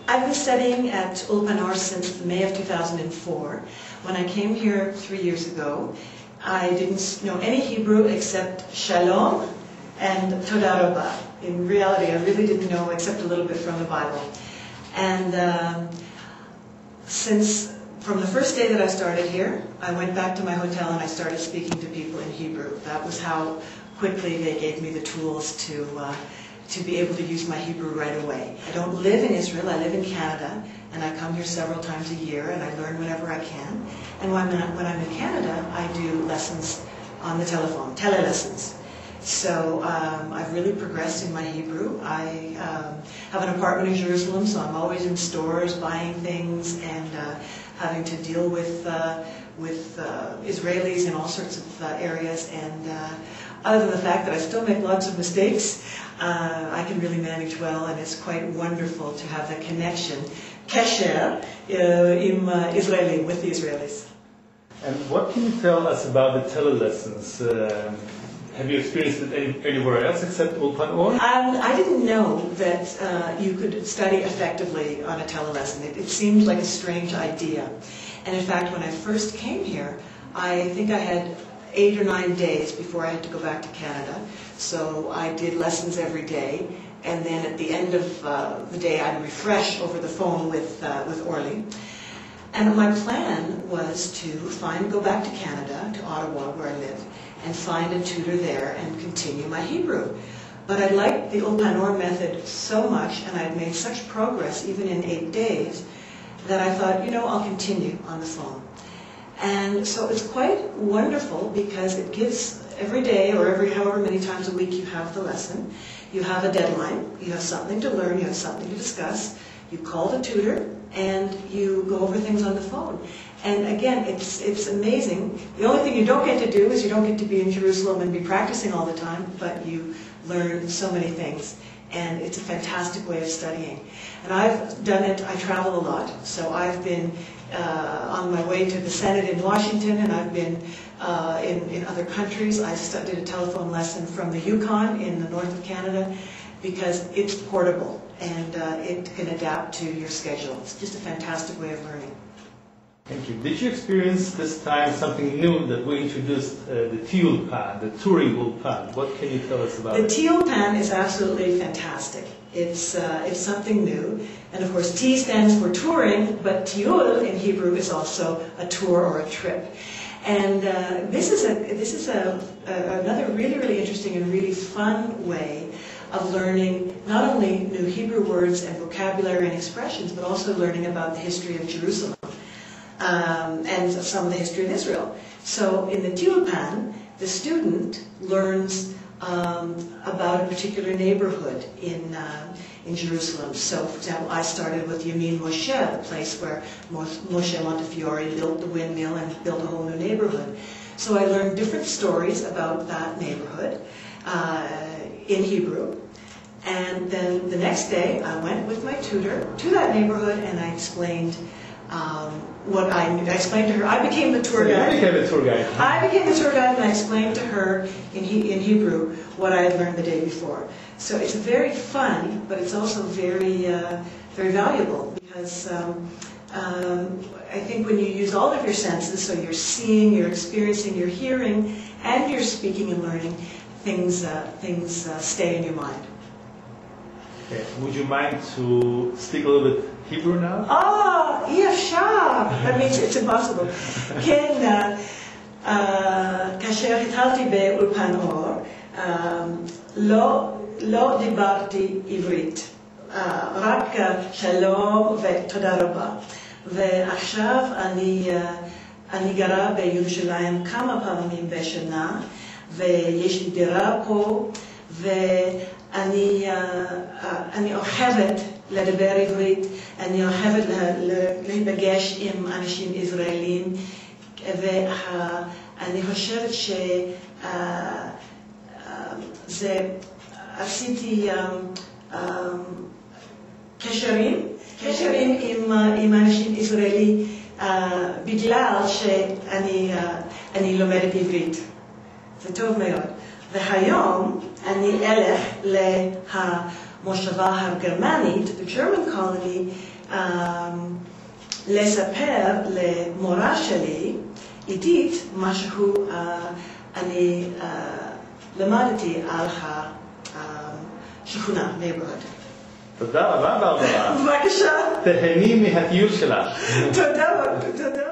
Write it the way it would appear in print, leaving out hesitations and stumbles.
I've been studying at Ulpan-Or since May of 2004. When I came here 3 years ago, I didn't know any Hebrew except Shalom and Toda Rabah. In reality, I really didn't know except a little bit from the Bible. And from the first day that I started here, I went back to my hotel and I started speaking to people in Hebrew. That was how quickly they gave me the tools to be able to use my Hebrew right away. I don't live in Israel, I live in Canada, and I come here several times a year and I learn whenever I can. And when I'm in Canada, I do lessons on the telephone, tele-lessons. So I've really progressed in my Hebrew. I have an apartment in Jerusalem, so I'm always in stores buying things and having to deal with Israelis in all sorts of areas. And other than the fact that I still make lots of mistakes, I can really manage well, and it's quite wonderful to have the connection, kesher, im Israeli, with the Israelis. And what can you tell us about the tele-lessons? Have you experienced it anywhere else except Ulpan-Or? I didn't know that you could study effectively on a tele-lesson. It seemed like a strange idea. And in fact, when I first came here, I think I had 8 or 9 days before I had to go back to Canada. So I did lessons every day, and then at the end of the day I'd refresh over the phone with Orly. And my plan was to go back to Canada, to Ottawa where I live, and find a tutor there and continue my Hebrew. But I liked the Ulpan-Or method so much, and I'd made such progress even in 8 days, that I thought, I'll continue on the phone. And so it's quite wonderful because it gives every day or however many times a week you have the lesson, you have a deadline, you have something to learn, you have something to discuss, you call the tutor and you go over things on the phone. And again, it's amazing. The only thing you don't get to do is you don't get to be in Jerusalem and be practicing all the time, but you learn so many things. And it's a fantastic way of studying. And I've done it, I travel a lot, so I've been on my way to the Senate in Washington, and I've been in other countries. I did a telephone lesson from the Yukon in the north of Canada because it's portable and it can adapt to your schedule. It's just a fantastic way of learning. Thank you. Did you experience this time something new that we introduced, the Ulpan, the touring Ulpan? What can you tell us about it? The Ulpan is absolutely fantastic. It's something new. And of course, T stands for touring, but Tiul in Hebrew is also a tour or a trip. And this is another really, really interesting and really fun way of learning not only new Hebrew words and vocabulary and expressions, but also learning about the history of Jerusalem. And some of the history of Israel. So in the Ulpan, the student learns about a particular neighborhood in Jerusalem. So, for example, I started with Yamin Moshe, the place where Moshe Montefiore built the windmill and built a whole new neighborhood. So I learned different stories about that neighborhood in Hebrew. And then the next day, I went with my tutor to that neighborhood and I explained what I explained to her. I became the tour guide. You became the tour guide. I became the tour guide, and I explained to her in Hebrew what I had learned the day before. So it's very fun, but it's also very, very valuable because I think when you use all of your senses, so you're seeing, you're experiencing, you're hearing, and you're speaking and learning, things stay in your mind. Okay. Would you mind to speak a little bit Hebrew now? אי אפשר. That means it's impossible. כן, כאשר התחלתי באולפן-אור, לא דיברתי עברית. רק שלום ותודה רבה. ועכשיו אני גרה בירושלים כמה פעמים בשנה, ויש לי דירה פה, אני אוהבת לדבר עברית, אני אוהבת להיפגש עם אנשים ישראלים, ואני חושבת עשיתי קשרים עם אנשים ישראלים בגלל שאני לומדת עברית. זה טוב מאוד. והיום אני אלך למושבה הגרמנית, the German colony, לספר למורה שלי, עידית, משהו אני למדתי על השכונה, neighborhood. תודה רבה, ברברה. בבקשה. תהני מהטיול שלך. תודה.